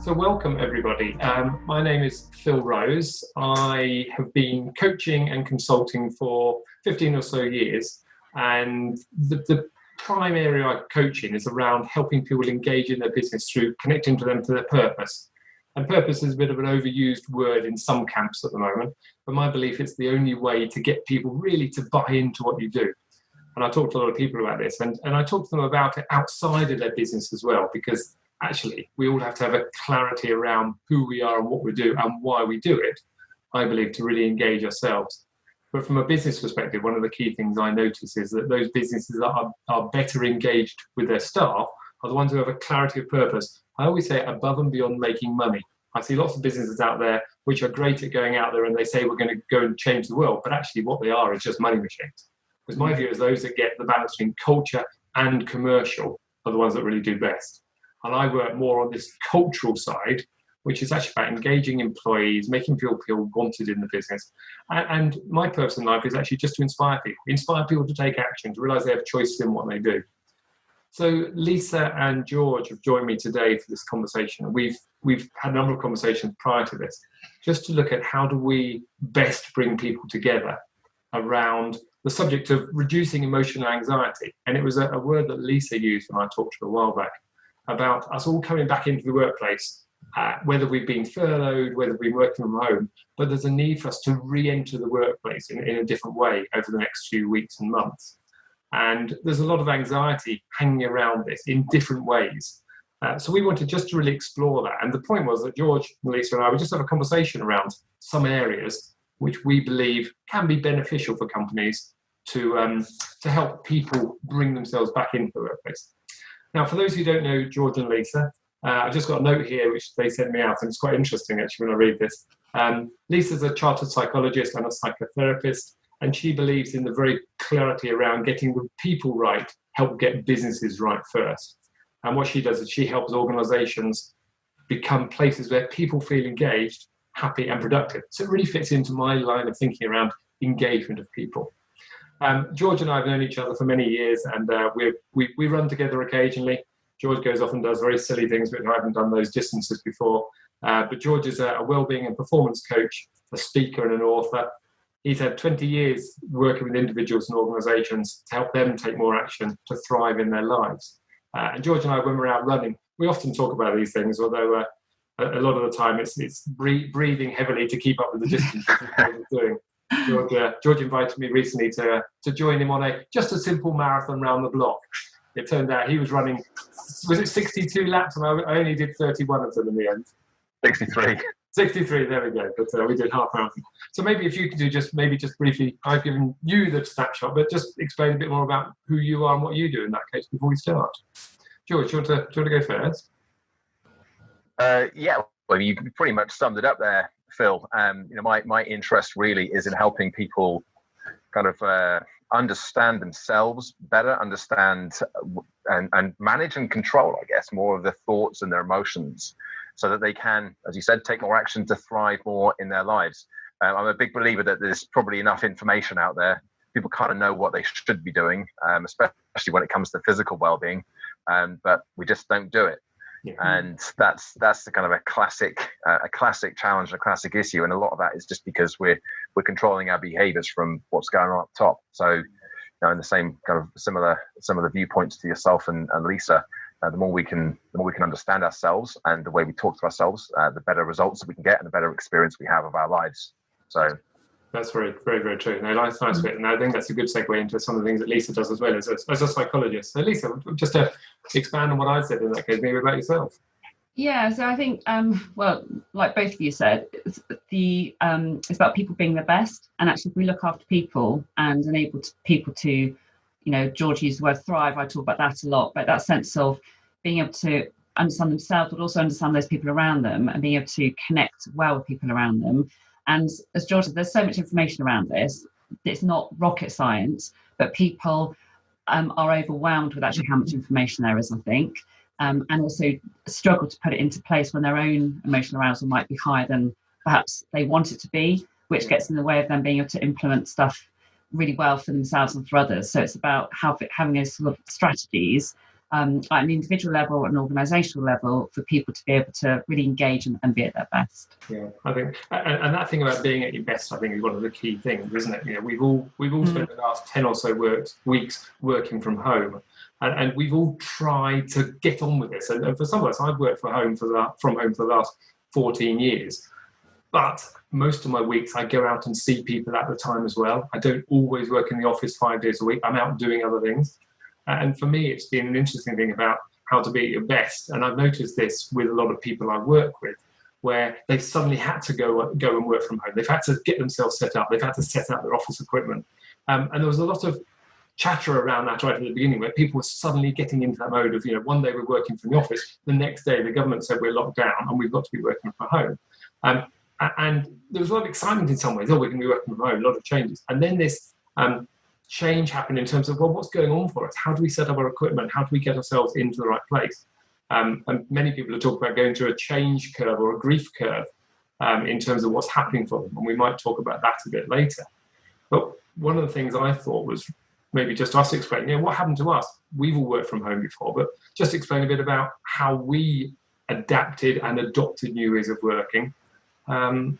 So welcome everybody. My name is Phil Rose. I have been coaching and consulting for 15 or so years, and the prime area I coach in is around helping people engage in their business through connecting to them to their purpose. And purpose is a bit of an overused word in some camps at the moment, but my belief it's the only way to get people really to buy into what you do. And I talk to a lot of people about this, and I talk to them about it outside of their business as well, because actually we all have to have a clarity around who we are and what we do and why we do it, I believe, to really engage ourselves. But from a business perspective, one of the key things I notice is that those businesses that are better engaged with their staff are the ones who have a clarity of purpose. I always say above and beyond making money. I see lots of businesses out there which are great at going out there and they say we're going to go and change the world, but actually what they are is just money machines. Because my view is those that get the balance between culture and commercial are the ones that really do best. And I work more on this cultural side, which is actually about engaging employees, making people feel wanted in the business. And my purpose in life is actually just to inspire people to take action, to realize they have choices in what they do. So Lisa and George have joined me today for this conversation. We've had a number of conversations prior to this, just to look at how do we best bring people together around the subject of reducing emotional anxiety. And it was a word that Lisa used when I talked to her a while back about us all coming back into the workplace, whether we've been furloughed, whether we've been working from home, but there's a need for us to re-enter the workplace in a different way over the next few weeks and months. And there's a lot of anxiety hanging around this in different ways. So we wanted just to really explore that. And the point was that George, Lisa and I would just have a conversation around some areas which we believe can be beneficial for companies to help people bring themselves back into the workplace. Now, for those who don't know George and Lisa, I've just got a note here which they sent me out, and it's quite interesting actually when I read this. Lisa's a chartered psychologist and a psychotherapist, and she believes in the very clarity around getting the people right, help get businesses right first. And what she does is she helps organizations become places where people feel engaged, happy and productive. So it really fits into my line of thinking around engagement of people. George and I have known each other for many years, and we run together occasionally. George goes off and does very silly things, but I haven't done those distances before. But George is a wellbeing and performance coach, a speaker and an author. He's had 20 years working with individuals and organizations to help them take more action to thrive in their lives. And George and I, when we're out running, we often talk about these things, although a lot of the time it's breathing heavily to keep up with the distances that we're doing. George invited me recently to join him on just a simple marathon round the block. It turned out he was running, was it 62 laps? And I only did 31 of them in the end. 63. 63, there we go. But we did half marathon. So maybe if you could do just briefly, I've given you the snapshot, but just explain a bit more about who you are and what you do in that case before we start. George, do you want to go first? Yeah, well, you pretty much summed it up there, Phil. My interest really is in helping people kind of understand themselves better, understand and manage and control, I guess, more of their thoughts and their emotions, so that they can, as you said, take more action to thrive more in their lives. I'm a big believer that there's probably enough information out there. People kind of know what they should be doing, especially when it comes to physical well-being, but we just don't do it. Yeah. And that's the kind of a classic challenge, a classic issue, and a lot of that is just because we're controlling our behaviours from what's going on up top. So, in the same kind of similar viewpoints to yourself and Lisa, the more we can understand ourselves and the way we talk to ourselves, the better results that we can get and the better experience we have of our lives. So. That's very, very, very true. No, nice bit. And I think that's a good segue into some of the things that Lisa does as well as a psychologist. So Lisa, just to expand on what I said in that case, maybe about yourself. Yeah, so I think, well, like both of you said, it's about people being their best. And actually, if we look after people and enable people to, George used the word thrive, I talk about that a lot, but that sense of being able to understand themselves, but also understand those people around them and being able to connect well with people around them. And as George said, there's so much information around this. It's not rocket science, but people are overwhelmed with actually how much information there is, I think, and also struggle to put it into place when their own emotional arousal might be higher than perhaps they want it to be, which gets in the way of them being able to implement stuff really well for themselves and for others. So it's about having those sort of strategies at an individual level, an organisational level, for people to be able to really engage and be at their best. Yeah, I think, and that thing about being at your best, I think, is one of the key things, isn't it? You know, we've all spent the last 10 or so weeks working from home, and we've all tried to get on with this. And for some of us, I've worked from home for the last 14 years. But most of my weeks, I go out and see people at the time as well. I don't always work in the office 5 days a week. I'm out doing other things. And for me, it's been an interesting thing about how to be at your best. And I've noticed this with a lot of people I work with, where they've suddenly had to go and work from home. They've had to get themselves set up. They've had to set up their office equipment. And there was a lot of chatter around that right at the beginning, where people were suddenly getting into that mode of, you know, one day we're working from the office, the next day the government said we're locked down and we've got to be working from home. And there was a lot of excitement in some ways. Oh, we're going to be working from home, a lot of changes. And then this change happened in terms of, well, what's going on for us? How do we set up our equipment? How do we get ourselves into the right place? And many people have talked about going through a change curve or a grief curve in terms of what's happening for them. And we might talk about that a bit later. But one of the things I thought was maybe just us explaining, you know, what happened to us? We've all worked from home before, but just explain a bit about how we adapted and adopted new ways of working. And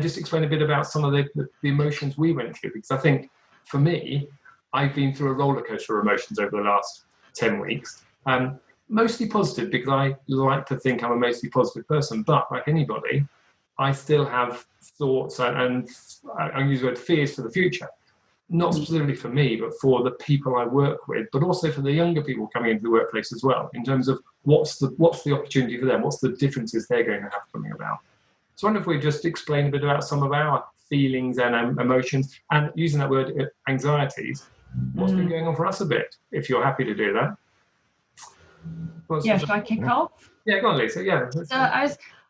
just explain a bit about some of the emotions we went through, because I think for me, I've been through a roller coaster of emotions over the last 10 weeks. Mostly positive, because I like to think I'm a mostly positive person, but like anybody, I still have thoughts and I use the word fears for the future. Not specifically for me, but for the people I work with, but also for the younger people coming into the workplace as well, in terms of what's the opportunity for them, what's the differences they're going to have coming about. So I wonder if we just explain a bit about some of our feelings and emotions, and using that word, anxieties, what's been going on for us a bit, if you're happy to do that. Should I kick off? Yeah, go on, Lisa. Yeah. So I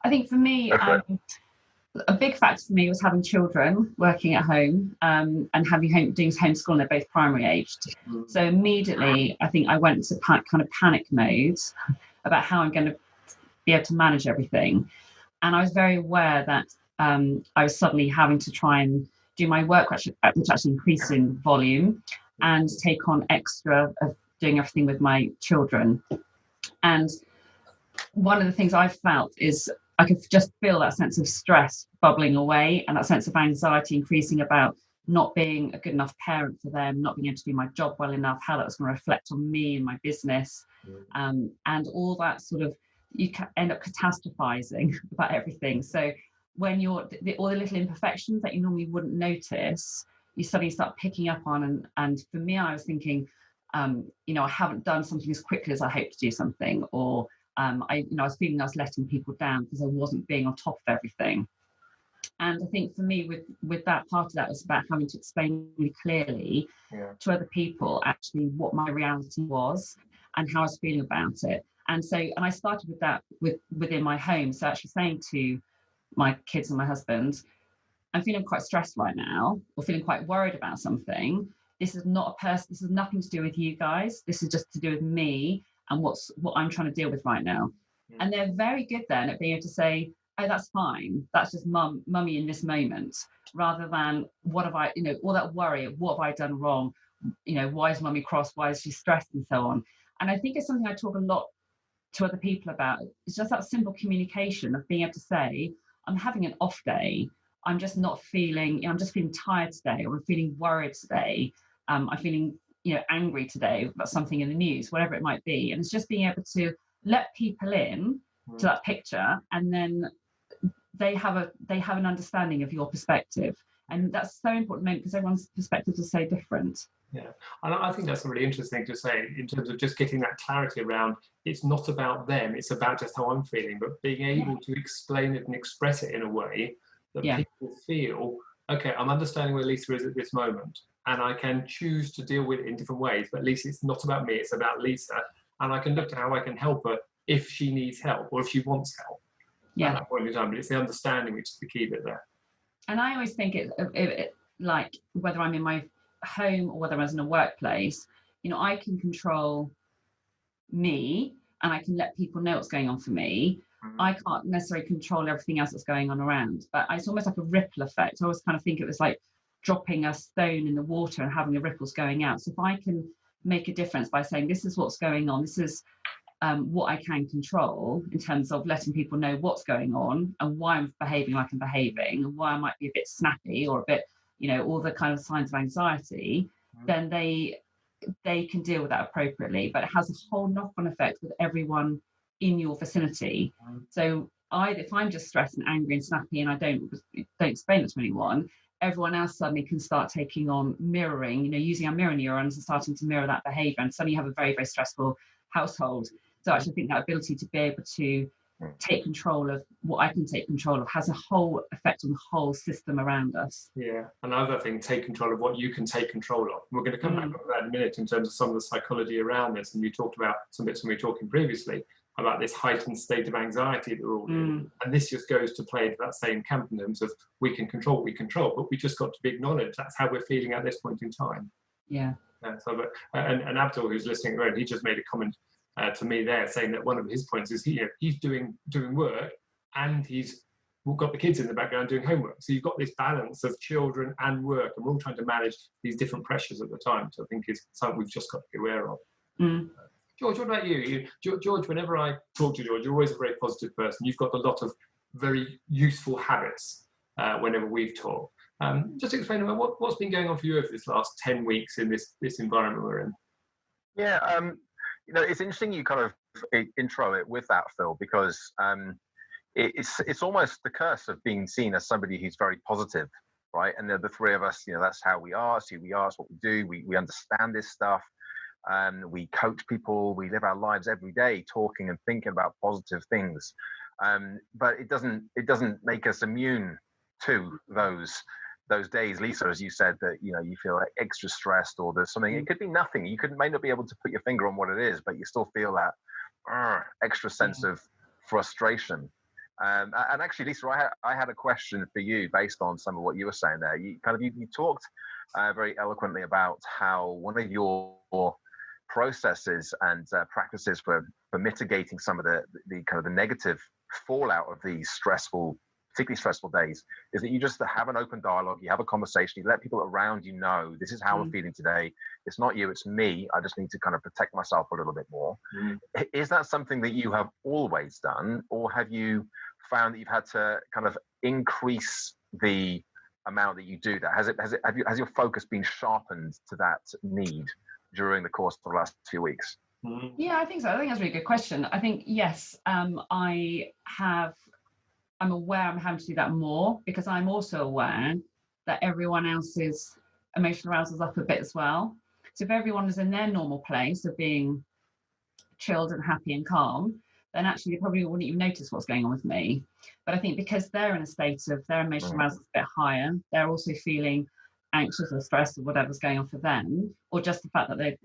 think for me, a big factor for me was having children working at home and doing homeschooling. They're both primary aged. So immediately, I think I went into kind of panic mode about how I'm going to be able to manage everything. And I was very aware that I was suddenly having to try and do my work, which actually increased in volume, and take on extra of doing everything with my children. And one of the things I felt is I could just feel that sense of stress bubbling away, and that sense of anxiety increasing about not being a good enough parent for them, not being able to do my job well enough, how that was going to reflect on me and my business, and all that sort of, you can end up catastrophizing about everything. So when all the little imperfections that you normally wouldn't notice, you suddenly start picking up on. And for me, I was thinking, I haven't done something as quickly as I hoped to do something, or I was feeling I was letting people down because I wasn't being on top of everything. And I think for me, with that, part of that was about having to explain really clearly to other people actually what my reality was and how I was feeling about it. And I started with that within my home. So actually saying to my kids and my husband, I'm feeling quite stressed right now, or feeling quite worried about something. This is not a person. This has nothing to do with you guys. This is just to do with me and what I'm trying to deal with right now. And they're very good then at being able to say, oh, that's fine. That's just mummy in this moment, rather than what have I, all that worry of what have I done wrong? Why is mummy cross? Why is she stressed, and so on. And I think it's something I talk a lot to other people about. It's just that simple communication of being able to say, I'm having an off day. I'm just not feeling, I'm just feeling tired today, or I'm feeling worried today. I'm feeling, angry today about something in the news, whatever it might be. And it's just being able to let people in to that picture, and then they have an understanding of your perspective. And that's so important, because everyone's perspectives are so different. Yeah, and I think that's a really interesting thing to say, in terms of just getting that clarity around, it's not about them, it's about just how I'm feeling, but being able to explain it and express it in a way that people feel, okay, I'm understanding where Lisa is at this moment, and I can choose to deal with it in different ways, but at least it's not about me, it's about Lisa, and I can look at how I can help her if she needs help, or if she wants help at that point in time. But it's the understanding which is the key bit there. And I always think it like, whether I'm in my home or whether I was in a workplace, I can control me, and I can let people know what's going on for me. I can't necessarily control everything else that's going on around, but it's almost like a ripple effect. I always kind of think it was like dropping a stone in the water and having the ripples going out. So if I can make a difference by saying, this is what's going on, this is what I can control in terms of letting people know what's going on and why I'm behaving like I'm behaving and why I might be a bit snappy or a bit, all the kind of signs of anxiety, then they can deal with that appropriately. But it has a whole knock-on effect with everyone in your vicinity. So if I'm just stressed and angry and snappy and I don't explain it to anyone, everyone else suddenly can start taking on mirroring, using our mirror neurons and starting to mirror that behavior. And suddenly you have a very, very stressful household. So actually I think that ability to be able to take control of what I can take control of has a whole effect on the whole system around us. Yeah, another thing, take control of what you can take control of. We're going to come back on that in a minute in terms of some of the psychology around this. And you talked about some bits when we were talking previously about this heightened state of anxiety that we're all in. And this just goes to play into that same camp in terms of we can control what we control, but we just got to be acknowledged. That's how we're feeling at this point in time. Yeah. And Abdul, who's listening at the moment, he just made a comment to me there saying that one of his points is he's doing work and he's got the kids in the background doing homework. So you've got this balance of children and work, and we're all trying to manage these different pressures at the time. So I think it's something we've just got to be aware of. George, what about you? George, whenever I talk to George, you're always a very positive person. You've got a lot of very useful habits whenever we've talked. Just explain about what's been going on for you over this last 10 weeks in this environment we're in. Yeah, it's interesting you kind of intro it with that, Phil, because it's almost the curse of being seen as somebody who's very positive, right? And the three of us, that's how we are. It's who we are. It's what we do. We understand this stuff. We coach people. We live our lives every day talking and thinking about positive things. But it doesn't make us immune to those days, Lisa, as you said, that you feel extra stressed or there's something. It could be nothing. You may not be able to put your finger on what it is, but you still feel that extra sense of frustration. And actually, Lisa, I had a question for you based on some of what you were saying there. You talked very eloquently about how one of your processes and practices for mitigating some of the kind of the negative fallout of these particularly stressful days is that you just have an open dialogue, you have a conversation, you let people around you know, this is how I'm feeling today. It's not you, it's me. I just need to kind of protect myself a little bit more. Is that something that you have always done, or have you found that you've had to kind of increase the amount that you do that? Has your focus been sharpened to that need during the course of the last few weeks? Yeah, I think so. I think that's a really good question. I think, yes, I'm aware I'm having to do that more because I'm also aware that everyone else's emotional arousal is up a bit as well. So if everyone is in their normal place of being chilled and happy and calm, then actually they probably wouldn't even notice what's going on with me. But I think because they're in a state of their emotional arousal is a bit higher, they're also feeling anxious or stressed or whatever's going on for them, or just the fact that they,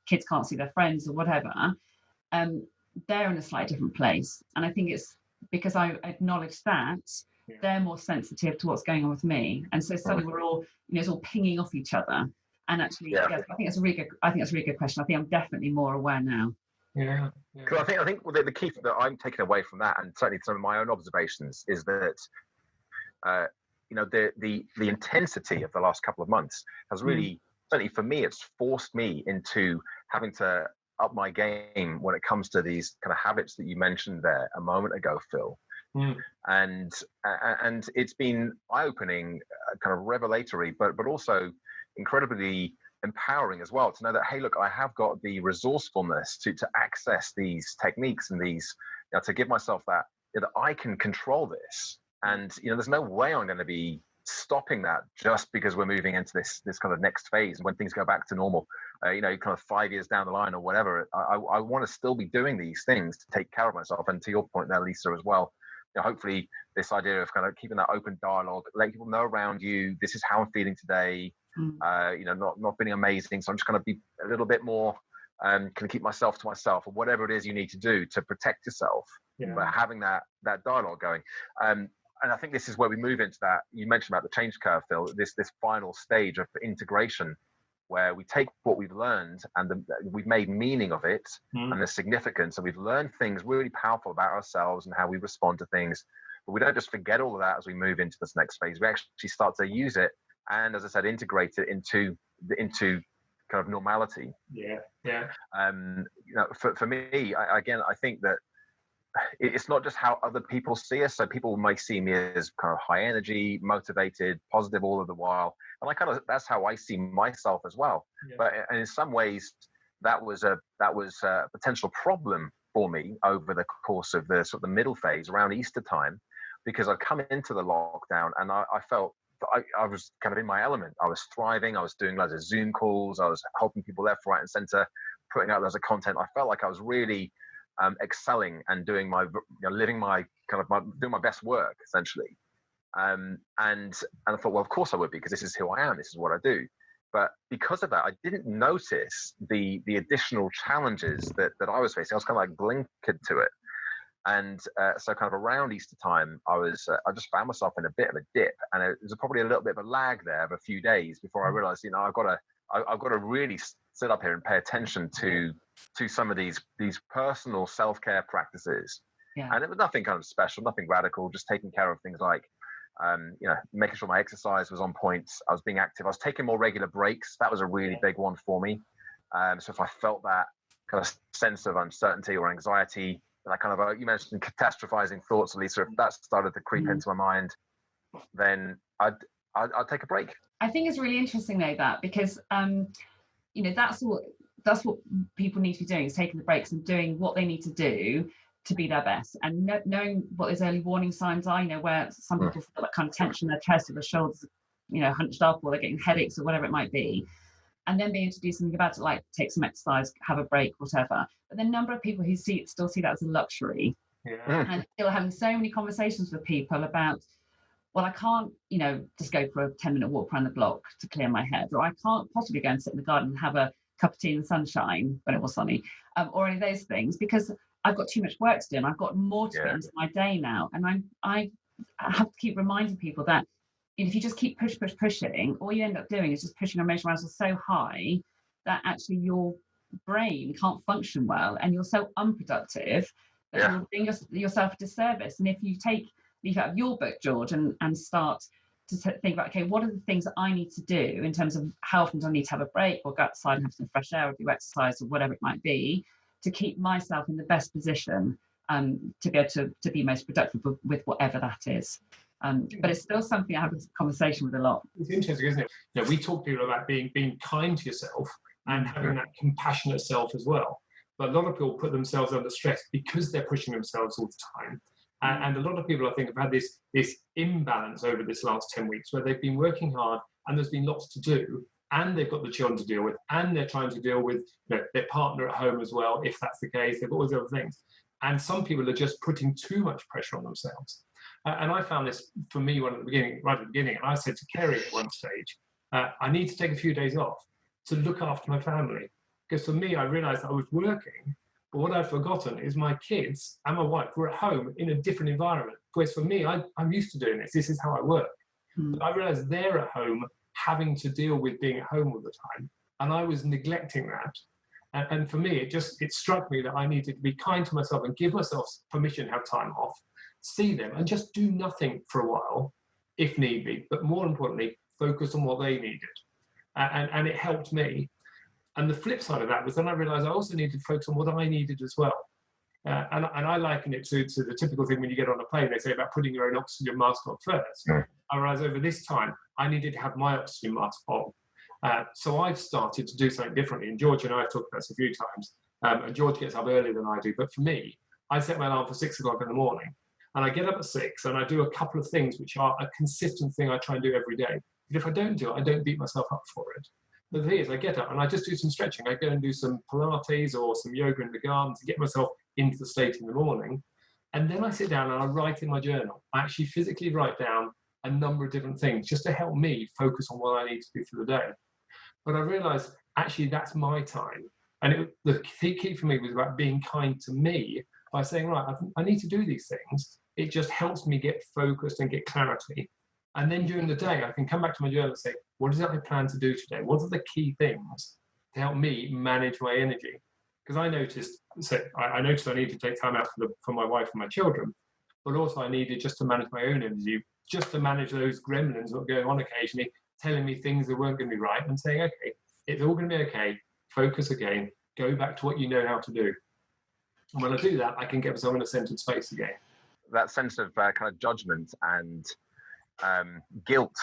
kids can't see their friends or whatever, they're in a slightly different place. And I think it's because I acknowledge that they're more sensitive to what's going on with me, and so suddenly we're all, it's all pinging off each other. And actually, yes, I think that's a really good question. I think I'm definitely more aware now. Yeah. Because I think the key that I'm taking away from that, and certainly some of my own observations, is that the intensity of the last couple of months has really, certainly for me, it's forced me into having to up my game when it comes to these kind of habits that you mentioned there a moment ago, Phil. And it's been eye-opening, kind of revelatory, but also incredibly empowering as well to know that, hey, look, I have got the resourcefulness to access these techniques and these, to give myself that I can control this. And there's no way I'm going to be stopping that just because we're moving into this kind of next phase when things go back to normal. Kind of 5 years down the line or whatever, I want to still be doing these things to take care of myself. And to your point there, Lisa, as well, hopefully this idea of kind of keeping that open dialogue, letting people know around you, this is how I'm feeling today, not feeling amazing. So I'm just going to be a little bit more, can keep myself to myself, or whatever it is you need to do to protect yourself, but having that dialogue going. And I think this is where we move into that. You mentioned about the change curve, Phil, this final stage of integration, where we take what we've learned and we've made meaning of it and the significance, and we've learned things really powerful about ourselves and how we respond to things. But we don't just forget all of that as we move into this next phase. We actually start to use it and, as I said, integrate it into kind of normality. Yeah. For me, I think that it's not just how other people see us. So people might see me as kind of high energy, motivated, positive all of the while, and that's how I see myself as well. Yeah. But in some ways, that was a potential problem for me over the course of the sort of the middle phase around Easter time, because I'd come into the lockdown and I felt I was kind of in my element. I was thriving. I was doing loads of Zoom calls. I was helping people left, right, and center, putting out loads of content. I felt like I was really excelling and doing my, living my doing my best work essentially. And I thought, well, of course I would be, because this is who I am. This is what I do. But because of that, I didn't notice the additional challenges that I was facing. I was kind of like blinkered to it. And so kind of around Easter time, I just found myself in a bit of a dip, and it was probably a little bit of a lag there of a few days before I realized, I've got to really sit up here and pay attention to some of these personal self-care practices. Yeah. And it was nothing kind of special, nothing radical, just taking care of things like, making sure my exercise was on point. I was being active. I was taking more regular breaks. That was a really big one for me. So if I felt that kind of sense of uncertainty or anxiety, and I kind of, you mentioned catastrophizing thoughts, Lisa, if that started to creep into my mind, then I'd take a break. I think it's really interesting though, that, because, that's what people need to be doing, is taking the breaks and doing what they need to do to be their best, and knowing what those early warning signs are, where some people feel that kind of tension in their chest or their shoulders, hunched up, or they're getting headaches or whatever it might be. And then being able to do something about it, like take some exercise, have a break, whatever. But the number of people who still see that as a luxury, and still having so many conversations with people about, well, I can't, just go for a 10-minute walk around the block to clear my head, or I can't possibly go and sit in the garden and have a cup of tea in the sunshine when it was sunny, or any of those things, because I've got too much work to do and I've got more to get into my day now. And I have to keep reminding people that if you just keep pushing, all you end up doing is just pushing your emotional arousal so high that actually your brain can't function well, and you're so unproductive that you're doing yourself a disservice. And if you leaf out of your book, George, and start to think about, okay, what are the things that I need to do in terms of how often do I need to have a break, or go outside and have some fresh air, or do exercise, or whatever it might be, to keep myself in the best position to be able to be most productive with whatever that is. But it's still something I have a conversation with a lot. It's interesting, isn't it? We talk to people about being kind to yourself and having that compassionate self as well. But a lot of people put themselves under stress because they're pushing themselves all the time. And a lot of people, I think, have had this imbalance over this last 10 weeks where they've been working hard and there's been lots to do, and they've got the children to deal with, and they're trying to deal with their partner at home as well, if that's the case. They've got all these other things. And some people are just putting too much pressure on themselves. And I found this for me right at the beginning, and I said to Kerry at one stage, I need to take a few days off to look after my family. Because for me, I realized I was working, but what I'd forgotten is my kids and my wife were at home in a different environment. Whereas for me, I'm used to doing this. This is how I work. But I realized they're at home having to deal with being at home all the time. And I was neglecting that. And for me, it struck me that I needed to be kind to myself and give myself permission to have time off, see them, and just do nothing for a while, if need be. But more importantly, focus on what they needed. And it helped me. And the flip side of that was then I realized I also needed to focus on what I needed as well. And I liken it to the typical thing when you get on a plane, they say about putting your own oxygen mask on first. I realized over this time, I needed to have my oxygen mask on. So I've started to do something differently. And George and I have talked about this a few times. And George gets up earlier than I do. But for me, I set my alarm for 6 o'clock in the morning. And I get up at 6 and I do a couple of things which are a consistent thing I try and do every day. But if I don't do it, I don't beat myself up for it. But the thing is, I get up and I just do some stretching. I go and do some Pilates or some yoga in the garden to get myself into the state in the morning. And then I sit down and I write in my journal. I actually physically write down a number of different things just to help me focus on what I need to do for the day. But I realized, actually, that's my time. And the key for me was about being kind to me by saying, right, I need to do these things. It just helps me get focused and get clarity. And then during the day, I can come back to my journal and say, what is it I plan to do today? What are the key things to help me manage my energy? Because I noticed I need to take time out for my wife and my children, but also I needed just to manage my own energy, just to manage those gremlins that were going on occasionally, telling me things that weren't going to be right, and saying, okay, it's all going to be okay. Focus again. Go back to what you know how to do. And when I do that, I can get myself in a centered space again. That sense of kind of judgment and guilt,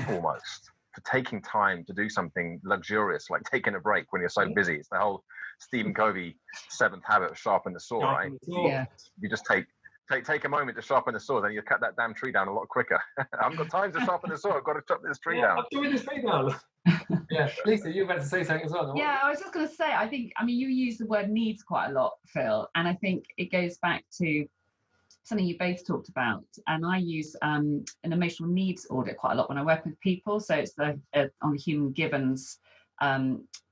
almost, for taking time to do something luxurious, like taking a break when you're so busy. It's the whole Stephen Covey 7th habit of sharpen the saw, right? Yeah. You just take a moment to sharpen the saw, then you cut that damn tree down a lot quicker. I haven't got time to sharpen the saw. I've got to chop this tree down. I'm doing this tree down. Yeah, Lisa, you're about to say something as well. Yeah, I was just going to say, I mean, you use the word needs quite a lot, Phil, and I think it goes back to something you both talked about. And I use an emotional needs audit quite a lot when I work with people. So it's on the Human Givens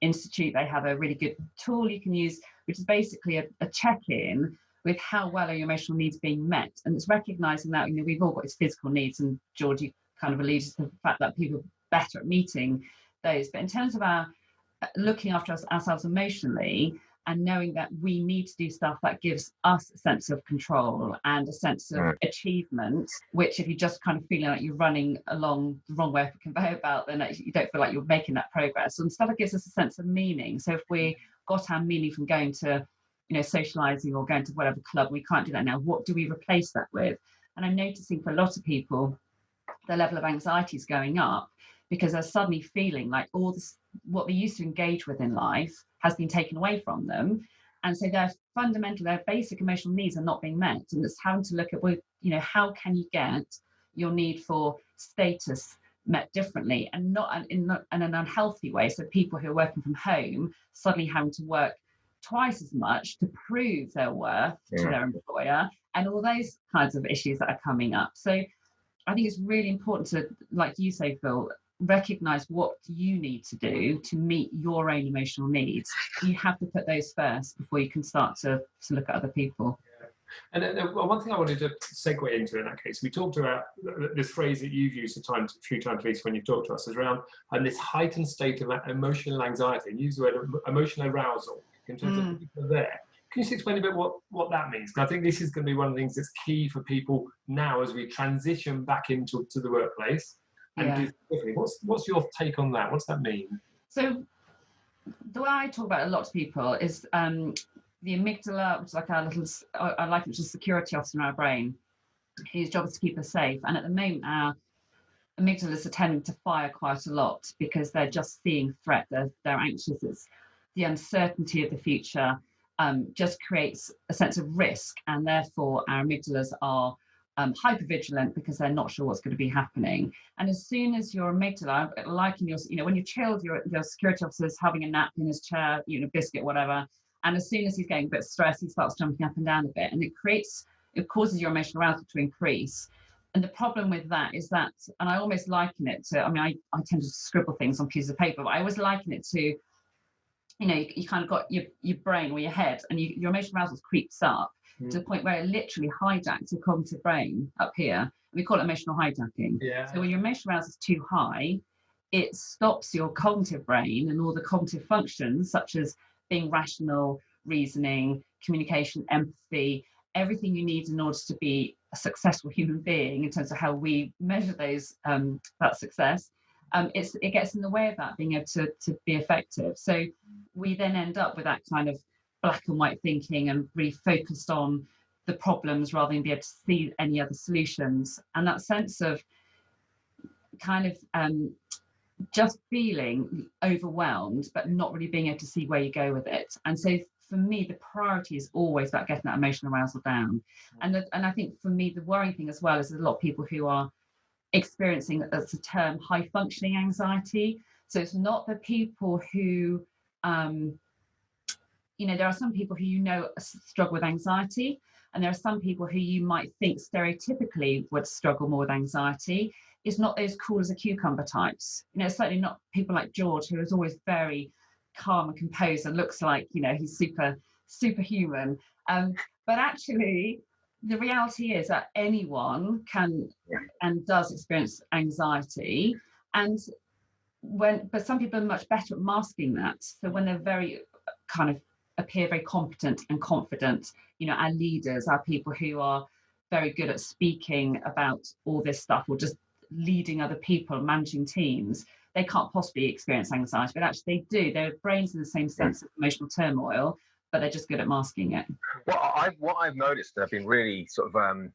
Institute. They have a really good tool you can use, which is basically a check-in with how well are your emotional needs being met. And it's recognizing that, we've all got these physical needs, and George, you kind of alluded to the fact that people are better at meeting those. But in terms of our looking after ourselves emotionally, and knowing that we need to do stuff that gives us a sense of control and a sense of achievement, which if you're just kind of feeling like you're running along the wrong way of a conveyor belt, then you don't feel like you're making that progress. And stuff that gives us a sense of meaning. So if we got our meaning from going to, socializing or going to whatever club, we can't do that now. What do we replace that with? And I'm noticing for a lot of people, their level of anxiety is going up because they're suddenly feeling like all this, what they used to engage with in life has been taken away from them. And so their basic emotional needs are not being met. And it's having to look at, how can you get your need for status met differently, and not in an unhealthy way. So people who are working from home suddenly having to work twice as much to prove their worth to their employer, and all those kinds of issues that are coming up. So I think it's really important to, like you say, Phil, recognize what you need to do to meet your own emotional needs. You have to put those first before you can start to look at other people. And one thing I wanted to segue into in that case, we talked about this phrase that you've used a few times, Lisa, when you've talked to us, is around this heightened state of emotional anxiety, and use the word emotional arousal in terms of people there. Can you just explain a bit what that means? Because I think this is going to be one of the things that's key for people now as we transition back into the workplace. And what's your take on that? What's that mean? So the way I talk about it a lot to people is the amygdala, which is like our little, I like it, which is a security officer in our brain, whose job is to keep us safe. And at the moment, our amygdalas are tending to fire quite a lot because they're just seeing threat. They're anxious. It's the uncertainty of the future just creates a sense of risk, and therefore our amygdalas are hypervigilant because they're not sure what's going to be happening. And as soon as your amygdala, like in your, when you're chilled, your security officer is having a nap in his chair, biscuit, whatever. And as soon as he's getting a bit stressed, he starts jumping up and down a bit, and it causes your emotional arousal to increase. And the problem with that is that, and I almost liken it to, I tend to scribble things on pieces of paper, but I always liken it to, you kind of got your brain or your head, and your emotional arousal creeps up to the point where it literally hijacks your cognitive brain up here. And we call it emotional hijacking. Yeah. So when your emotional arousal is too high, it stops your cognitive brain and all the cognitive functions, such as being rational, reasoning, communication, empathy, everything you need in order to be a successful human being in terms of how we measure those that success. It gets in the way of that being able to be effective. So we then end up with that kind of black and white thinking and really focused on the problems rather than be able to see any other solutions. And that sense of kind of just feeling overwhelmed, but not really being able to see where you go with it. And so for me, the priority is always about getting that emotional arousal down. And I think for me, the worrying thing as well is there's a lot of people who are experiencing, as a term, high functioning anxiety. So it's not the people who, there are some people who struggle with anxiety, and there are some people who you might think stereotypically would struggle more with anxiety. It's not those cool as a cucumber types. Certainly not people like George, who is always very calm and composed and looks like, he's superhuman. But actually, the reality is that anyone can and does experience anxiety, but some people are much better at masking that. So when they're very kind of appear very competent and confident, our leaders, our people who are very good at speaking about all this stuff, or just leading other people, managing teams, they can't possibly experience anxiety, but actually they do. Their brains in the same sense of emotional turmoil, but they're just good at masking it. Well, what I've noticed that have been really sort of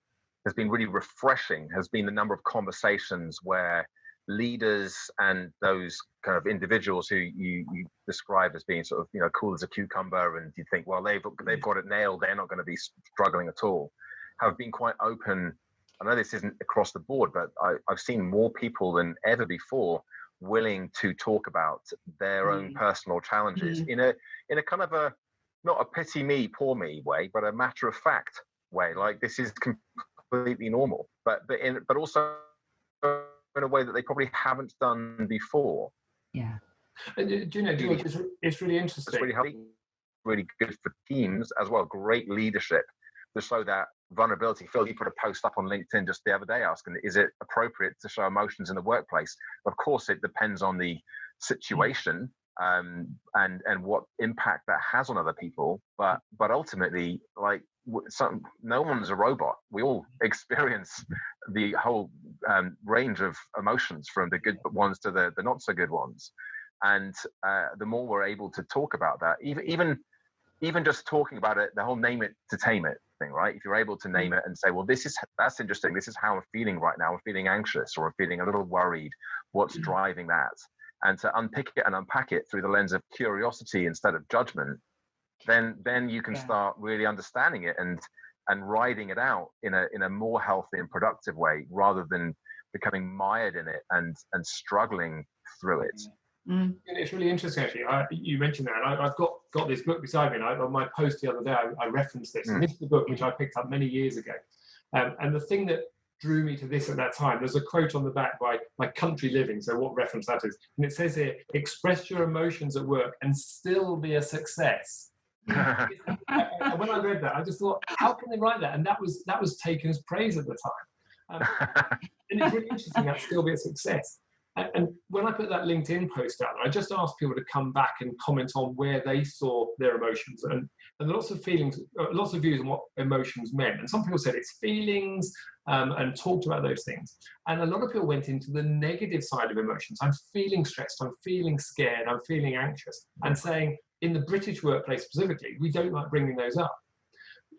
has been really refreshing has been the number of conversations where leaders and those kind of individuals who you describe as being sort of, you know, cool as a cucumber, and you think, well, they've got it nailed, they're not going to be struggling at all, have been quite open. I know this isn't across the board, but I've seen more people than ever before willing to talk about their own personal challenges in a kind of a, not a pity me, poor me way, but a matter of fact way. Like, this is completely normal, but also in a way that they probably haven't done before. Yeah. And do you know, George, it's really interesting. It's really healthy, really good for teams as well. Great leadership to show that vulnerability. Phil, you put a post up on LinkedIn just the other day asking, is it appropriate to show emotions in the workplace? Of course, it depends on the situation and what impact that has on other people. But ultimately, like, no one's a robot. We all experience the whole range of emotions, from the good ones to the not so good ones. And the more we're able to talk about that, even just talking about it, the whole name it to tame it thing, right? If you're able to name it and say, well, that's interesting. This is how I'm feeling right now. I'm feeling anxious, or I'm feeling a little worried. What's driving that? And to unpick it and unpack it through the lens of curiosity instead of judgment, then you can start really understanding it and riding it out in a more healthy and productive way, rather than becoming mired in it and struggling through it. And it's really interesting, actually. You mentioned that, and I've got this book beside me, and on my post the other day, I referenced this. And this is the book which I picked up many years ago. And the thing that drew me to this at that time, there's a quote on the back by Country Living, so what reference that is. And it says here, express your emotions at work and still be a success. And when I read that, I just thought, how can they write that? And that was taken as praise at the time. And it's really interesting, that still be a success. And when I put that LinkedIn post out, I just asked people to come back and comment on where they saw their emotions, and lots of feelings, lots of views on what emotions meant. And some people said it's feelings, and talked about those things. And a lot of people went into the negative side of emotions. I'm feeling stressed, I'm feeling scared, I'm feeling anxious, and saying, in the British workplace specifically, we don't like bringing those up.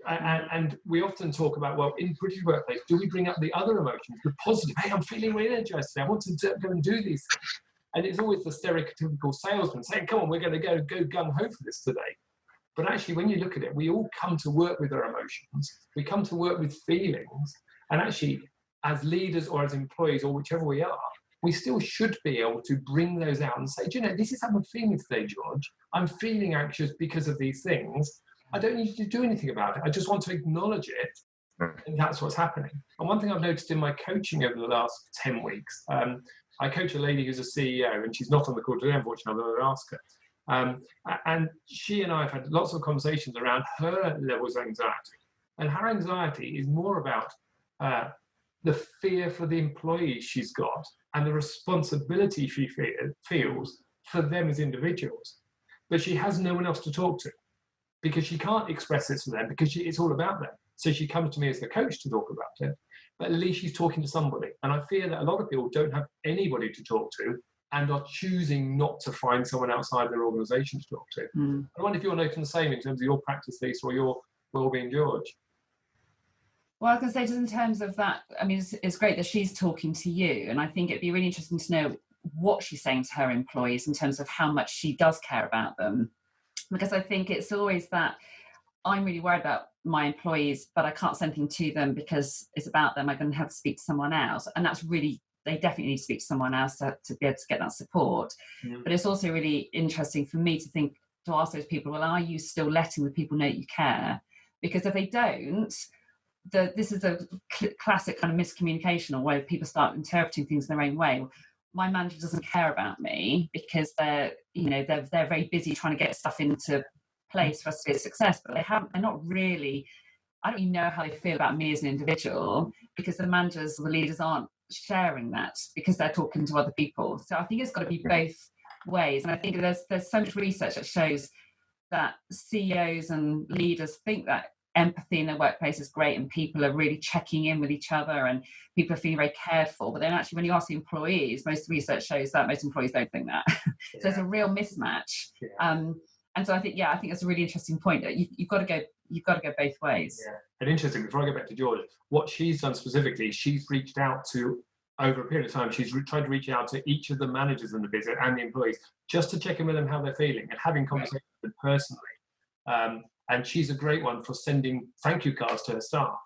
And we often talk about, well, in British workplace, do we bring up the other emotions, the positive? Hey, I'm feeling really energized today. I want to go and do these things. And it's always the stereotypical salesman saying, come on, we're going to go gung-ho for this today. But actually, when you look at it, we all come to work with our emotions. We come to work with feelings. And actually, as leaders or as employees, or whichever we are, we still should be able to bring those out and say, do you know, this is how I'm feeling today, George. I'm feeling anxious because of these things. I don't need you to do anything about it. I just want to acknowledge it, and that's what's happening. And one thing I've noticed in my coaching over the last 10 weeks, I coach a lady who's a CEO, and she's not on the call today, unfortunately, I'm going to ask her. And she and I have had lots of conversations around her levels of anxiety. And her anxiety is more about the fear for the employees she's got and the responsibility she feels for them as individuals. But she has no one else to talk to, because she can't express this to them, because it's all about them. So she comes to me as the coach to talk about it, but at least she's talking to somebody. And I fear that a lot of people don't have anybody to talk to and are choosing not to find someone outside their organisation to talk to. I wonder if you're noting the same in terms of your practice, Lisa, or your well-being, George. Well, I was going to say, just in terms of that, I mean, it's great that she's talking to you. And I think it'd be really interesting to know what she's saying to her employees in terms of how much she does care about them. Because I think it's always that I'm really worried about my employees, but I can't say anything to them because it's about them. I'm going to have to speak to someone else. And that's really, they definitely need to speak to someone else to be able to get that support. But it's also really interesting for me to ask those people, well, are you still letting the people know that you care? Because if they don't, this is a classic kind of miscommunication, or where people start interpreting things in their own way. My manager doesn't care about me because they're very busy trying to get stuff into place for us to be a success, but they're not really, I don't even know how they feel about me as an individual, because the managers or the leaders aren't sharing that because they're talking to other people. So I think it's got to be both ways. And I think there's so much research that shows that CEOs and leaders think that empathy in the workplace is great and people are really checking in with each other and people are feeling very cared for. But then actually when you ask the employees, most research shows that most employees don't think that. So there's a real mismatch. And so I think that's a really interesting point. That you've got to go both ways. Yeah. And interesting, before I go back to George, what she's done specifically, she's reached out to, over a period of time, she's tried to reach out to each of the managers in the business and the employees just to check in with them how they're feeling and having conversations with them personally. And she's a great one for sending thank you cards to her staff.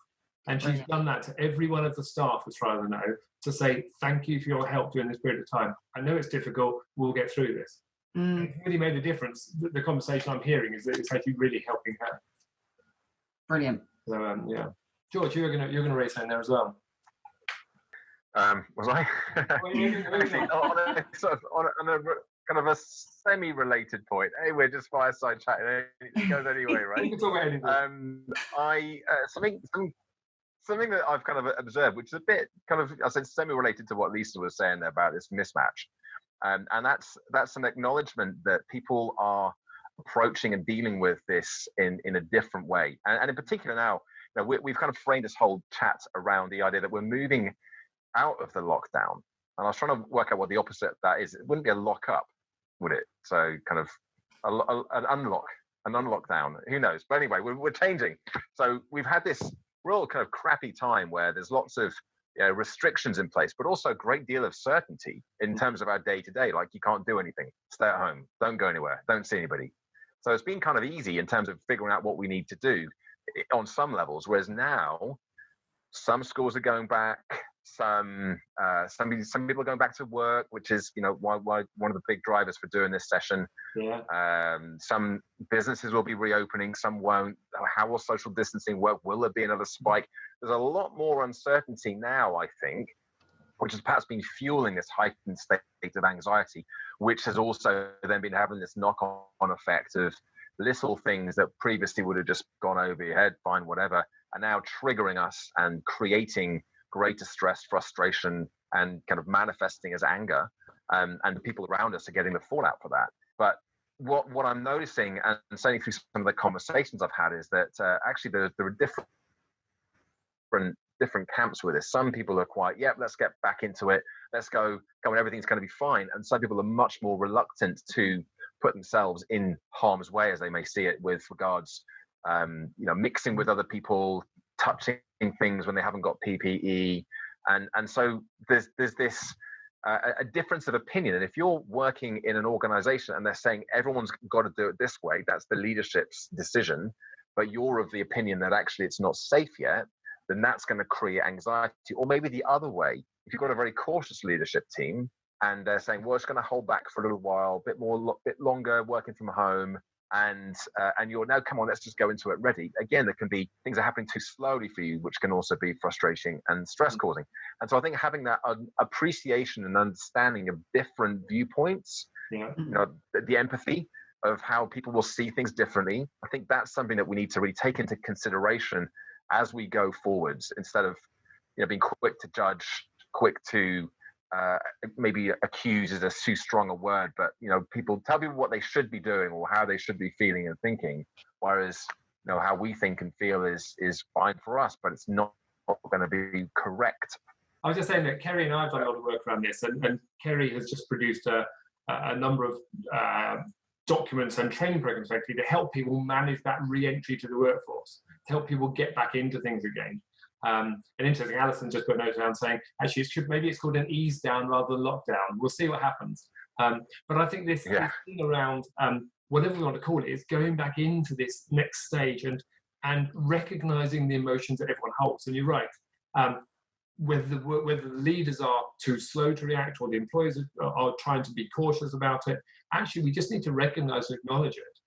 And she's done that to every one of the staff, as far as I know, to say thank you for your help during this period of time. I know it's difficult. We'll get through this. It really made a difference. The conversation I'm hearing is that it's actually really helping her. Brilliant. So George, you're gonna raise hand there as well. Was I? Actually, on a kind of a semi-related point. Hey, we're just fireside chatting. It goes anyway, right? You can talk about anything. Something that I've kind of observed, which is a bit kind of, I said, semi-related to what Lisa was saying there about this mismatch. And that's an acknowledgement that people are approaching and dealing with this in a different way. And in particular now, we've kind of framed this whole chat around the idea that we're moving out of the lockdown. And I was trying to work out what the opposite of that is. It wouldn't be a lock up, would it? So kind of an unlock down. Who knows? But anyway, we're changing. So we've had this real kind of crappy time where there's lots of restrictions in place, but also a great deal of certainty in terms of our day-to-day. Like, you can't do anything, stay at home, don't go anywhere, don't see anybody. So it's been kind of easy in terms of figuring out what we need to do on some levels, whereas now some schools are going back, some people are going back to work, which is why one of the big drivers for doing this session. Some businesses will be reopening, some won't. How will social distancing work? Will there be another spike? There's a lot more uncertainty now, I think, which has perhaps been fueling this heightened state of anxiety, which has also then been having this knock-on effect of little things that previously would have just gone over your head, fine, whatever, are now triggering us and creating greater stress, frustration, and kind of manifesting as anger. And the people around us are getting the fallout for that. But what I'm noticing, and certainly through some of the conversations I've had, is that actually there are different camps with this. Some people are quite, let's get back into it. Let's go, come on, everything's going to be fine. And some people are much more reluctant to put themselves in harm's way, as they may see it, with regards, mixing with other people, touching things when they haven't got PPE. And so there's this a difference of opinion. And if you're working in an organization and they're saying everyone's got to do it this way, that's the leadership's decision, but you're of the opinion that actually it's not safe yet, then that's going to create anxiety. Or maybe the other way, if you've got a very cautious leadership team and they're saying, well, it's going to hold back for a little while, bit longer, working from home, and you're now, come on, let's just go into it ready. Again, there can be things are happening too slowly for you, which can also be frustrating and stress causing. And so I think having that appreciation and understanding of different viewpoints, the empathy of how people will see things differently, I think that's something that we need to really take into consideration as we go forwards, instead of being quick to judge, quick to maybe accuse is a too strong a word, but people tell people what they should be doing or how they should be feeling and thinking, whereas how we think and feel is fine for us, but it's not going to be correct. I was just saying that Kerry and I have done a lot of work around this, and Kerry has just produced a number of documents and training programs actually to help people manage that re-entry to the workforce, to help people get back into things again. And interesting, Alison just put a note down saying, actually, maybe it's called an ease down rather than lockdown. We'll see what happens. But I think this thing around whatever we want to call it is going back into this next stage and recognizing the emotions that everyone holds. And you're right. Whether the leaders are too slow to react or the employees are trying to be cautious about it, actually, we just need to recognize and acknowledge it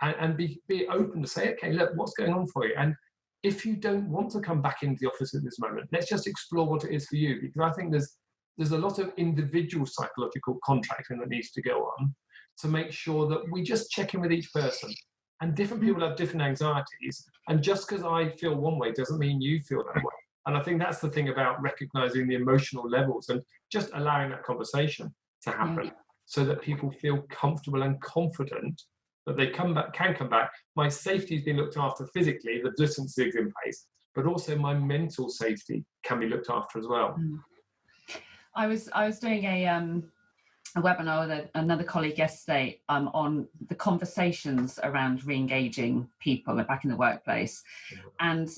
and be open to say, okay, look, what's going on for you? And if you don't want to come back into the office at this moment, let's just explore what it is for you, because I think there's a lot of individual psychological contracting that needs to go on to make sure that we just check in with each person. And different people have different anxieties, and just because I feel one way doesn't mean you feel that way. And I think that's the thing about recognizing the emotional levels and just allowing that conversation to happen so that people feel comfortable and confident that they can come back. My safety's been looked after physically, the distances in place, but also my mental safety can be looked after as well. I was doing a webinar with another colleague yesterday on the conversations around re-engaging people back in the workplace, and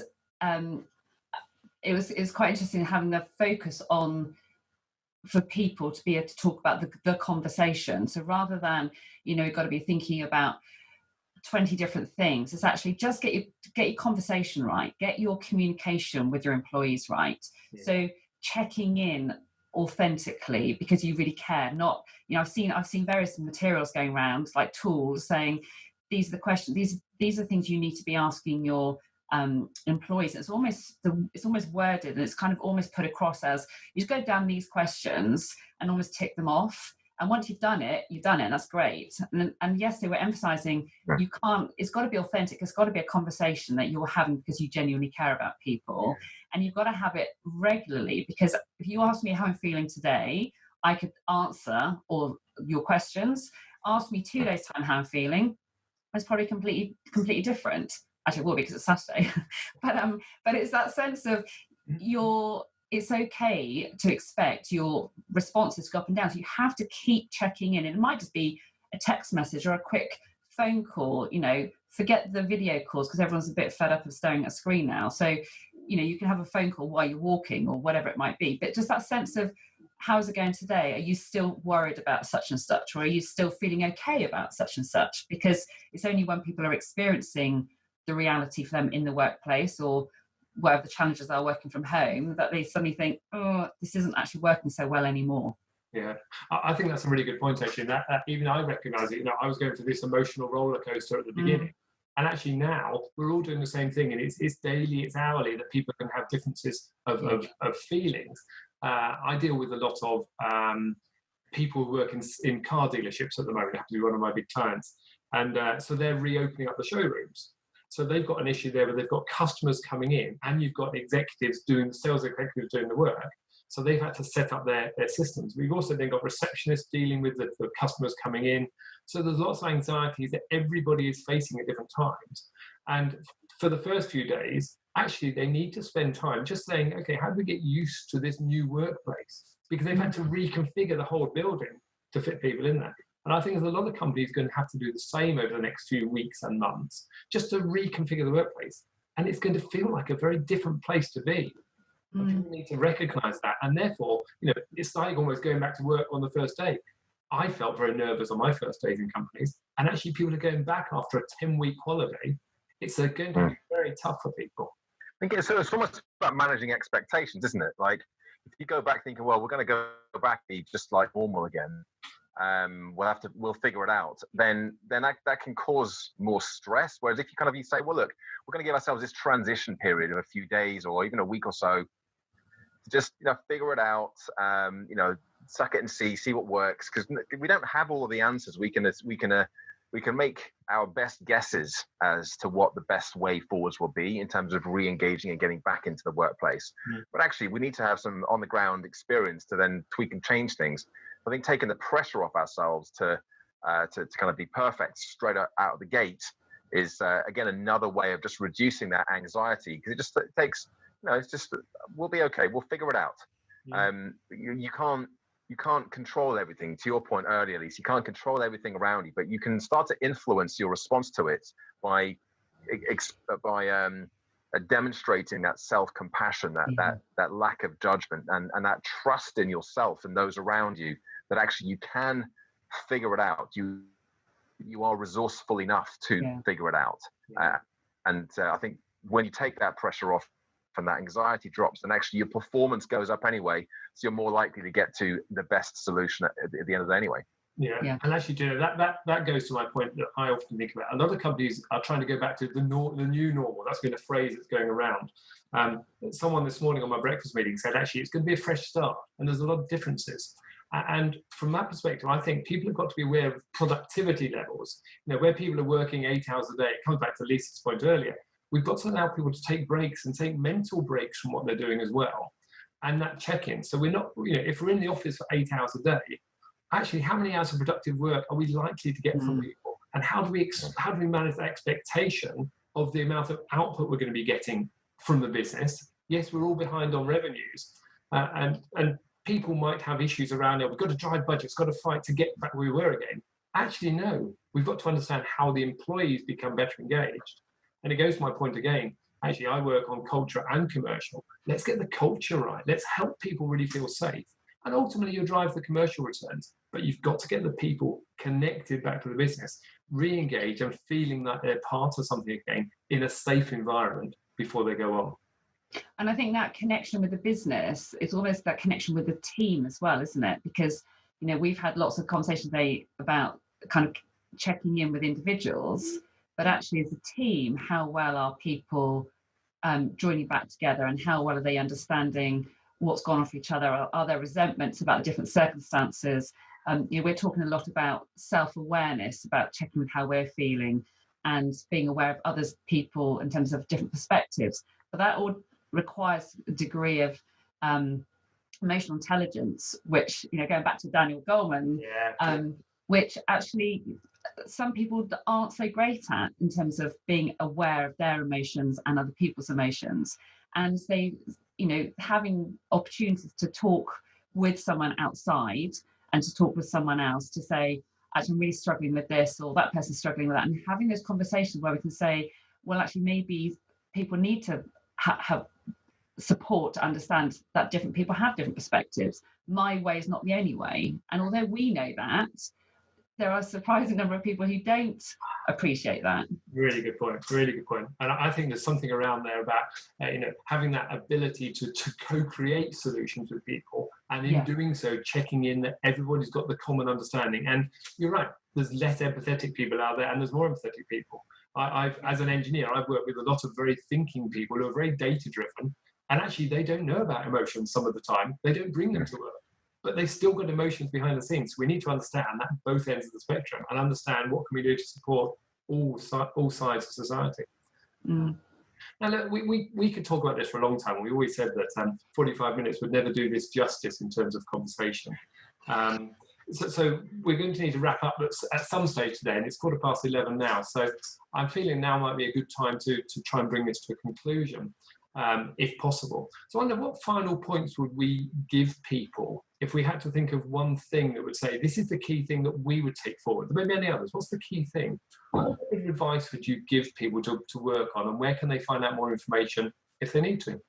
it was quite interesting having the focus on for people to be able to talk about the conversation. So rather than, you've got to be thinking about 20 different things, it's actually just get your conversation right, get your communication with your employees right. So checking in authentically because you really care. Not, I've seen various materials going around, like tools saying these are the questions, these are things you need to be asking your employees. It's almost worded, and it's kind of almost put across as you just go down these questions and almost tick them off. And once you've done it, and that's great. And yes, they were emphasizing you can't, it's got to be authentic. It's got to be a conversation that you're having because you genuinely care about people. And you've got to have it regularly, because if you ask me how I'm feeling today, I could answer all your questions. Ask me 2 days' time how I'm feeling, it's probably completely different. Actually, it will be because it's Saturday. but it's that sense of it's okay to expect your responses to go up and down. So you have to keep checking in. It might just be a text message or a quick phone call. Forget the video calls because everyone's a bit fed up of staring at a screen now. So, you can have a phone call while you're walking or whatever it might be. But just that sense of, how's it going today? Are you still worried about such and such? Or are you still feeling okay about such and such? Because it's only when people are experiencing the reality for them in the workplace or wherever the challenges are working from home that they suddenly think, oh, this isn't actually working so well anymore. Yeah, I think that's a really good point, actually. That even I recognise it. I was going through this emotional roller coaster at the beginning. And actually now we're all doing the same thing, and it's daily, it's hourly that people can have differences of feelings. I deal with a lot of people who work in car dealerships at the moment. They have to be one of my big clients. And so they're reopening up the showrooms. So they've got an issue there where they've got customers coming in and you've got sales executives doing the work. So they've had to set up their systems. We've also then got receptionists dealing with the customers coming in. So there's lots of anxieties that everybody is facing at different times. And for the first few days, actually, they need to spend time just saying, okay, how do we get used to this new workplace? Because they've had to reconfigure the whole building to fit people in there. And I think there's a lot of companies going to have to do the same over the next few weeks and months, just to reconfigure the workplace. And it's going to feel like a very different place to be. And people need to recognize that. And therefore, it's like almost going back to work on the first day. I felt very nervous on my first days in companies. And actually people are going back after a 10-week holiday. It's going to be very tough for people. I think it's almost about managing expectations, isn't it? Like, if you go back thinking, well, we're going to go back to be just like normal again, we'll figure it out, then that can cause more stress. Whereas if you say, well, look, we're going to give ourselves this transition period of a few days or even a week or so to just figure it out, suck it and see what works, because we don't have all of the answers. We can make our best guesses as to what the best way forwards will be in terms of re-engaging and getting back into the workplace. But actually, we need to have some on-the-ground experience to then tweak and change things. I think taking the pressure off ourselves to kind of be perfect straight out of the gate is, again, another way of just reducing that anxiety, because it takes, we'll be okay. We'll figure it out. You can't control everything. To your point earlier, Lisa, you can't control everything around you, but you can start to influence your response to it by demonstrating that self-compassion, that lack of judgment, and that trust in yourself and those around you, that actually you can figure it out. You are resourceful enough to figure it out. And I think when you take that pressure off and that anxiety drops, then actually your performance goes up anyway. So you're more likely to get to the best solution at the end of the day anyway. Yeah. And actually, that goes to my point that I often think about. A lot of companies are trying to go back to the new normal. That's been a phrase that's going around. Someone this morning on my breakfast meeting said, actually, it's going to be a fresh start. And there's a lot of differences. And from that perspective, I think people have got to be aware of productivity levels. Where people are working 8 hours a day, it comes back to Lisa's point earlier. We've got to allow people to take breaks and take mental breaks from what they're doing as well. And that check-in. So we're not, if we're in the office for 8 hours a day, actually, how many hours of productive work are we likely to get from people? And how do we manage the expectation of the amount of output we're going to be getting from the business? Yes, we're all behind on revenues, and people might have issues around it. We've got to drive budgets, got to fight to get back where we were again. Actually, no, we've got to understand how the employees become better engaged. And it goes to my point again. Actually, I work on culture and commercial. Let's get the culture right. Let's help people really feel safe. And ultimately, you'll drive the commercial returns. But you've got to get the people connected back to the business, re-engage and feeling that they're part of something again in a safe environment before they go on. And I think that connection with the business, it's almost that connection with the team as well, isn't it? Because, you know, we've had lots of conversations today about kind of checking in with individuals, but actually as a team, how well are people joining back together, and how well are they understanding what's gone on for each other? Are there resentments about the different circumstances? You know, we're talking a lot about self-awareness, about checking with how we're feeling and being aware of others people in terms of different perspectives. But that all requires a degree of emotional intelligence, which, you know, going back to Daniel Goleman, which actually some people aren't so great at, in terms of being aware of their emotions and other people's emotions. And they, you know, having opportunities to talk with someone outside and to talk with someone else to say, actually, I'm really struggling with this, or that person's struggling with that, and having those conversations where we can say, well, actually, maybe people need to have support to understand that different people have different perspectives. My way is not the only way. And although we know that, there are a surprising number of people who don't appreciate that. Really good point. Really good point. And I think there's something around there about you know, having that ability to co-create solutions with people, and in doing so, checking in that everybody's got the common understanding. And you're right. There's less empathetic people out there, and there's more empathetic people. I've, as an engineer, I've worked with a lot of very thinking people who are very data-driven, and actually they don't know about emotions some of the time. They don't bring them to work, but they've still got emotions behind the scenes. So we need to understand that both ends of the spectrum, and understand what can we do to support all sides of society. Now, look, we could talk about this for a long time. We always said that 45 minutes would never do this justice in terms of conversation. So we're going to need to wrap up at some stage today, and it's 11:15 now. So I'm feeling now might be a good time to try and bring this to a conclusion, if possible. So I wonder, what final points would we give people if we had to think of one thing that would say, this is the key thing that we would take forward? There may be many others. What's the key thing? What advice would you give people to work on, and where can they find out more information if they need to?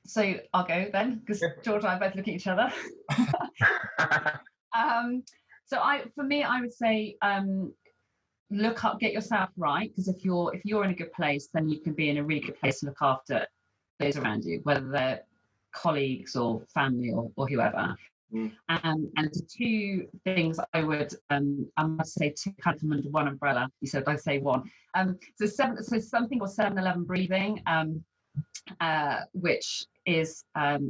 So I'll go then, because George and I both look at each other. So for me, I would say, look up, get yourself right, because if you're in a good place, then you can be in a really good place to look after those around you, whether they're colleagues or family or whoever. And the two things I would I must say, two kind of come under one umbrella. You said I say one. So something called 7-11 breathing, which is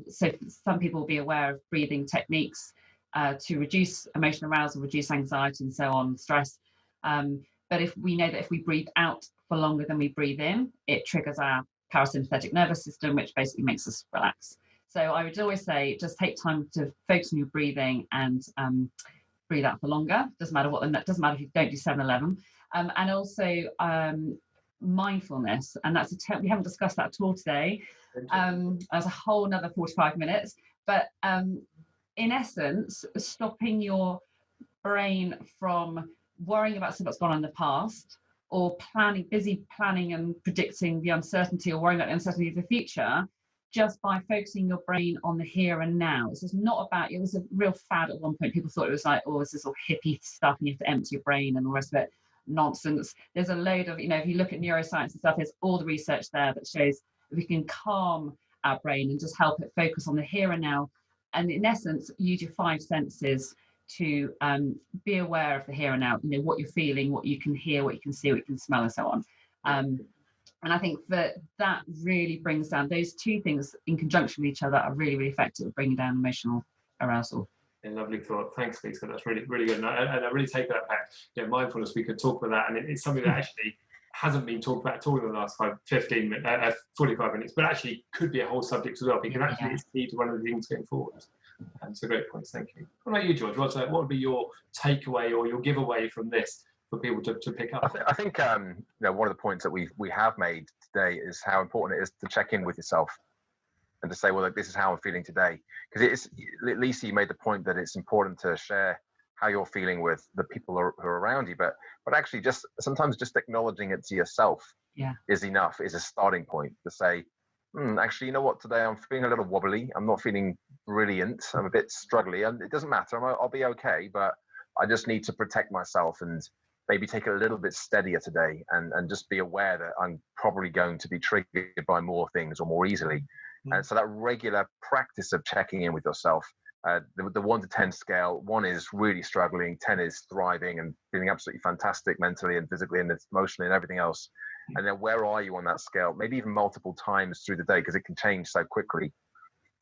so some people will be aware of breathing techniques to reduce emotional arousal, reduce anxiety, and so on, stress. But if we know that if we breathe out for longer than we breathe in, it triggers our parasympathetic nervous system, which basically makes us relax. So I would always say, just take time to focus on your breathing and breathe out for longer. Doesn't matter doesn't matter if you don't do 7-11. And also mindfulness, and that's we haven't discussed that at all today. That's a whole another 45 minutes. But in essence, stopping your brain from worrying about stuff that's gone on in the past, or busy planning and predicting the uncertainty, or worrying about the uncertainty of the future, just by focusing your brain on the here and now. This is not about, it was a real fad at one point. People thought it was like, oh, it's this all hippie stuff and you have to empty your brain and all the rest of it. Nonsense. There's a load of, if you look at neuroscience and stuff, there's all the research there that shows that we can calm our brain and just help it focus on the here and now. And in essence, use your 5 senses to be aware of the here and now, what you're feeling, what you can hear, what you can see, what you can smell, and so on. And I think that really brings down, those two things in conjunction with each other are really, really effective at bringing down emotional arousal. Yeah, lovely thought. Thanks, Lisa. That's really, really good. And I really take that back. Mindfulness, we could talk about that. And it's something that actually hasn't been talked about at all in the last 45 minutes, but actually could be a whole subject as well, because actually it's key to one of the things going forward. So great points. Thank you. What about you, George? What would be your takeaway or your giveaway from this people to pick up. I think one of the points that we have made today is how important it is to check in with yourself and to say, well, like, this is how I'm feeling today. Because it is, at least you made the point that it's important to share how you're feeling with the people who are around you, but actually just sometimes just acknowledging it to yourself is enough, is a starting point to say, actually, you know what, today I'm feeling a little wobbly, I'm not feeling brilliant, I'm a bit struggly, and it doesn't matter, I'll be okay, but I just need to protect myself and maybe take it a little bit steadier today, and just be aware that I'm probably going to be triggered by more things or more easily. And so that regular practice of checking in with yourself, the 1 to 10 scale, 1 is really struggling, 10 is thriving and feeling absolutely fantastic mentally and physically and emotionally and everything else. And then where are you on that scale? Maybe even multiple times through the day, because it can change so quickly.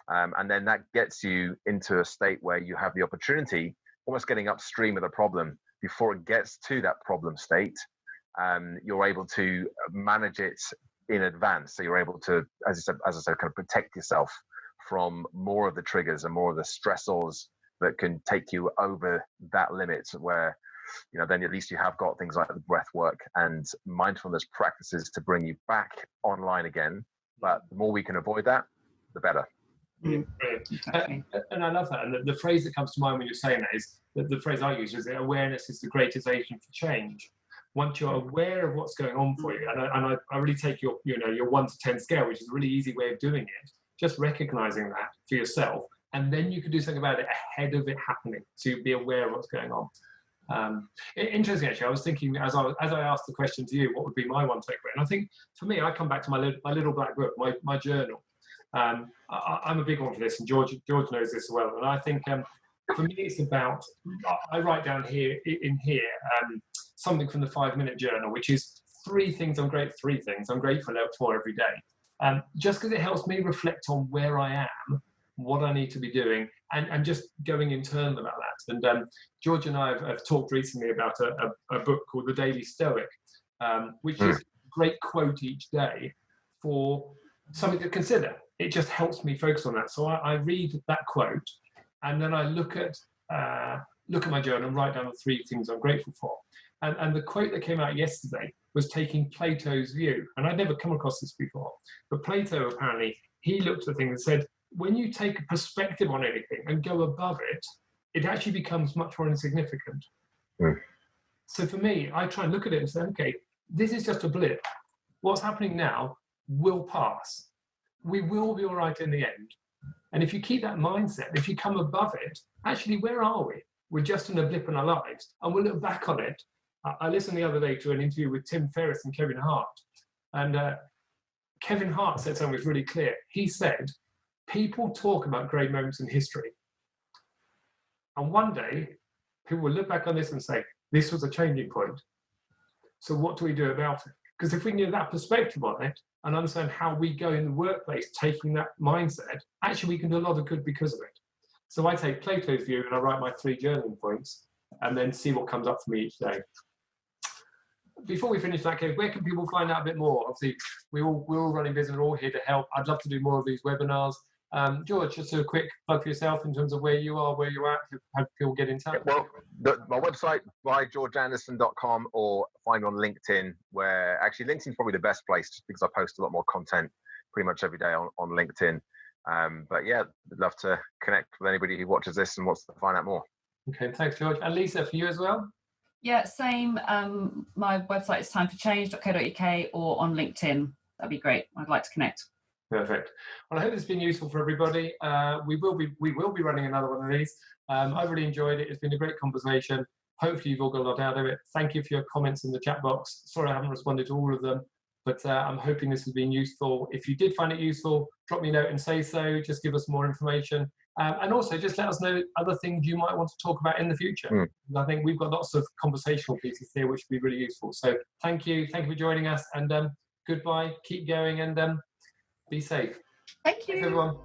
And then that gets you into a state where you have the opportunity, almost getting upstream of the problem before it gets to that problem state. You're able to manage it in advance. So you're able to, as I said, kind of protect yourself from more of the triggers and more of the stressors that can take you over that limit, where, then at least you have got things like the breath work and mindfulness practices to bring you back online again. But the more we can avoid that, the better. And I love that. And the phrase that comes to mind when you're saying that is the phrase I use is that awareness is the greatest agent for change. Once you're aware of what's going on for you, and I really take your 1 to 10 scale, which is a really easy way of doing it, just recognizing that for yourself, and then you can do something about it ahead of it happening, so you'll be aware of what's going on. Interesting, actually. I was thinking as I asked the question to you, what would be my one takeaway? And I think for me, I come back to my little black book, my journal. I'm a big one for this, and George knows this as well. And I think for me, it's about, I write down here something from the 5-minute journal, which is 3 things I'm grateful for every day. Just because it helps me reflect on where I am, what I need to be doing, and just going internal about that. And George and I have talked recently about a book called The Daily Stoic, which is a great quote each day for something to consider. It just helps me focus on that. So I read that quote, and then I look at my journal and write down the 3 things I'm grateful for. And the quote that came out yesterday was taking Plato's view. And I'd never come across this before. But Plato, apparently, he looked at things and said, when you take a perspective on anything and go above it, it actually becomes much more insignificant. So for me, I try and look at it and say, okay, this is just a blip. What's happening now will pass. We will be all right in the end. And if you keep that mindset, if you come above it, actually, where are we? We're just in a blip in our lives, and we'll look back on it. I listened the other day to an interview with Tim Ferriss and Kevin Hart, and Kevin Hart said something that was really clear. He said, people talk about great moments in history, and one day people will look back on this and say, this was a changing point. So what do we do about it? Because if we can get that perspective on it and understand how we go in the workplace, taking that mindset, actually we can do a lot of good because of it. So I take Plato's view and I write my 3 journaling points and then see what comes up for me each day. Before we finish that, Kev, where can people find out a bit more? Obviously, we're all running business, we're all here to help. I'd love to do more of these webinars. George, just a quick plug for yourself in terms of where you are, where you're at, how people get in touch. Well, my website, bygeorgeanderson.com, or find me on LinkedIn, where actually LinkedIn's probably the best place just because I post a lot more content pretty much every day on LinkedIn. But yeah, I'd love to connect with anybody who watches this and wants to find out more. Okay, thanks, George. And Lisa, for you as well? Yeah, same. My website is timeforchange.co.uk or on LinkedIn. That'd be great. I'd like to connect. Perfect. Well, I hope it's been useful for everybody. We will be running another one of these. I've really enjoyed it. It's been a great conversation. Hopefully you've all got a lot out of it. Thank you for your comments in the chat box. Sorry I haven't responded to all of them, but I'm hoping this has been useful. If you did find it useful, drop me a note and say so. Just give us more information. And also just let us know other things you might want to talk about in the future. I think we've got lots of conversational pieces here, which would be really useful. So thank you for joining us, and goodbye, keep going, and be safe. Thank you. Thanks, everyone.